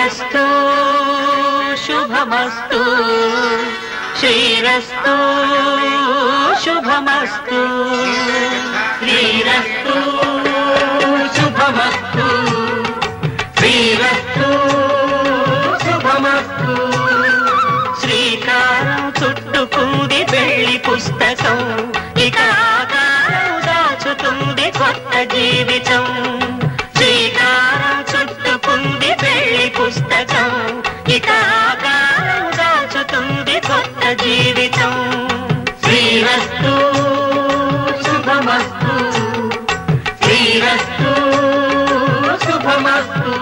శ్రీరస్తు శుభమస్తు శ్రీరస్తు శుభమస్తు శ్రీరస్తు శుభమస్తు శ్రీరస్తు శుభమస్తు శ్రీకారం చుట్టుకుంది పెళ్లి పుస్తకం ఇక ఆకారం దాచుతుంది కొత్త జీవితం శ్రీకారం చుట్టుకుంది పెళ్లి పుస్తకం ఇక ఆకారం దాచుతుంది కొత్త జీవితం శ్రీరస్తు శుభమస్తు శ్రీరస్తు శుభమస్తు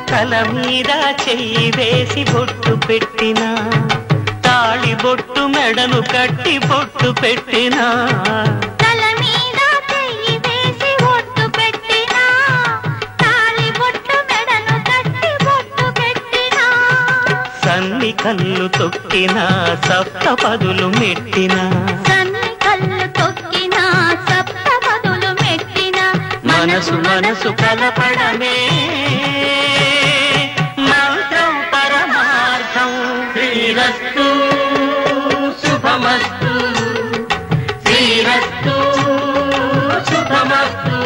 తల మీద చెయ్యి వేసి బొట్టు పెట్టినా తాళి బొట్టు మెడను కట్టి బొట్టు పెట్టినా తల మీద చెయ్యి వేసి బొట్టు పెట్టినా తాళి బొట్టు మెడను కట్టి బొట్టు పెట్టినా సన్ని కళ్ళు తొక్కినా సప్త పదులు మెట్టినా సన్ని కళ్ళు తొక్కినా సప్త పదులు మెట్టినా మనసు మనసు కలపడమే శ్రీరస్తు శుభమస్తు శ్రీరస్తు శుభమస్తు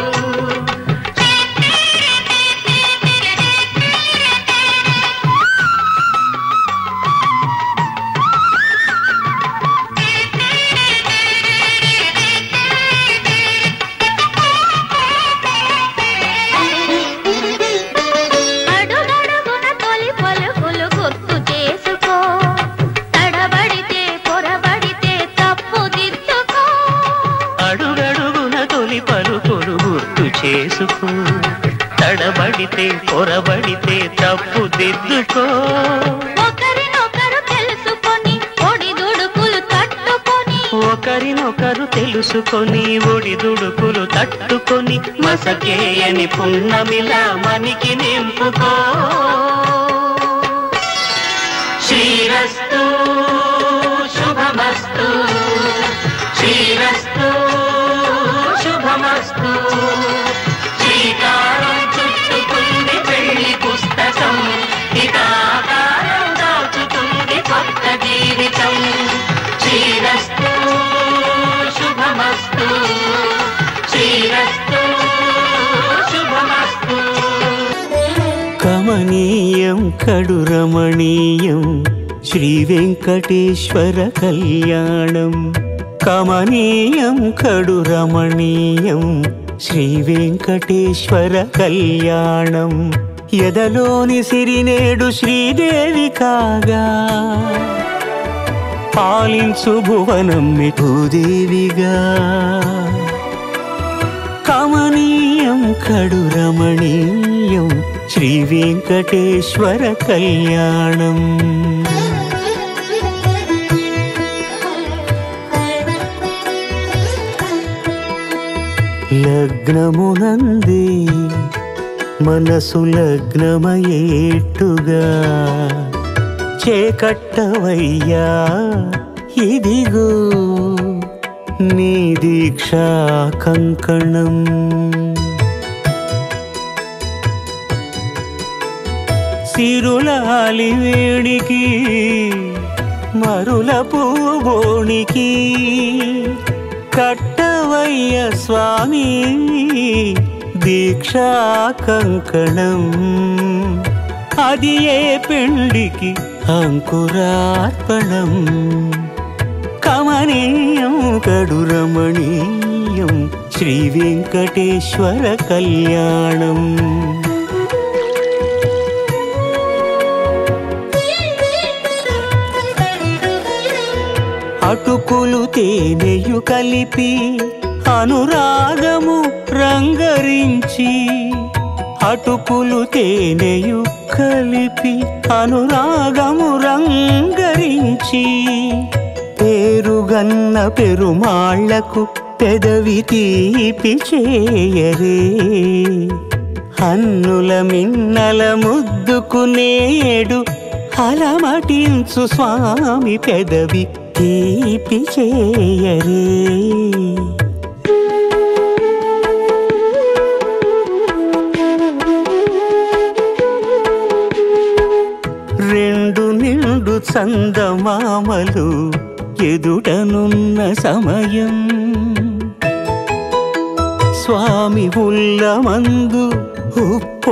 చేసుకో తడబడితే పొరబడితే తప్పు దిద్దుకో ఒకరినొకరు తెలుసుకొని ఒడిదుడుకులు తట్టుకొని ఒకరినొకరు తెలుసుకొని ఒడిదుడుకులు తట్టుకొని మసకేయని పున్నమిలా మనికి నింపుకో శ్రీరస్తు శుభమస్తు శ్రీరస్తు శుభమస్తు శ్రీకారం చుట్టుకుంది పెళ్లి పుస్తకం ఇక ఆకారం దాచుతుంది కొత్త జీవితం శ్రీరస్తు శుభమస్తు శ్రీరస్తు శుభమస్తు కమనీయం కడు రమణీయం శ్రీ వెంకటేశ్వర కళ్యాణం కమనీయం కడు రమణీయం శ్రీ వెంకటేశ్వర కళ్యాణం ఎదలోని సిరినేడు శ్రీదేవి కాగా పాలించు భువనం భూదేవిగా కమనీయం కడు రమణీయం శ్రీ వెంకటేశ్వర కళ్యాణం లగ్నమునంది మనసు లగ్నమయేట్టుగా చేకట్టవయ్యా ఇదిగో నీ దీక్షా కంకణం సిరులాలి వేడికి మరుల పూబోనికి కట్టవయ్య స్వామి దీక్షా కంకణం అది ఏ పెళ్లికి అంకురార్పణం కమనీయం కడు రమణీయం శ్రీ వెంకటేశ్వర కళ్యాణం అటుకులు తేనెయు కలిపి అనురాగము రంగరించి అటుకులు తేనెయు కలిపి అనురాగము రంగరించి కన్న పెరుమాళ్లకు పెదవి తీపి చేయరే అన్నుల మిన్నల ముద్దుకు నేడు అలమటించు స్వామి పెదవి తీపి చేయరే రెండు నిండు చందమామలు ఎదుటనున్న సమయం స్వామి ఉల్లమందు ఉప్పొ